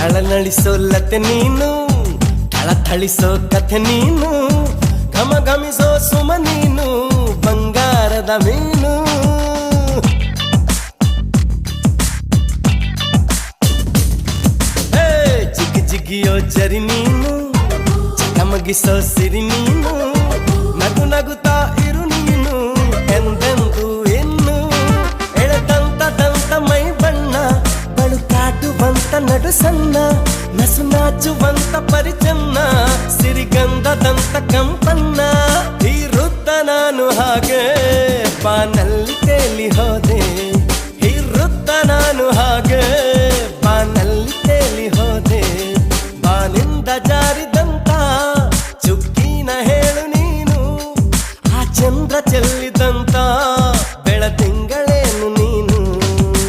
ಥಳನಳಿಸೋ ಲತೆ ನೀನು, ಥಳಥಳಿಸೋ ಕಥೆ ನೀನು, ಘಮ ಘಮಿಸೋ ಸುಮ ನೀನು, ಬಂಗಾರದ ಮೀನು. ಜಿಗಿ ಜಿಗಿಯೋ ಜರಿ ನೀನು, ಚಕಮಗಿಸೋ ಸಿರಿ ನೀನು, ನಗು ನಗುತ್ತಾ ಇರು ನೀನು ಎಂದೆಂದು ಇನ್ನು. ಎಳೆದಂತ ದಂತ ಮೈ ಬಣ್ಣ, ಬಳುಕಾಟುವಂತ ನಡು ಸಣ್ಣ, ನಸು ನಾಚುವಂತ ಪರಿಚನ್ನ, ಸಿರಿಗಂಧದಂತ ಕಂಪನ್ನ.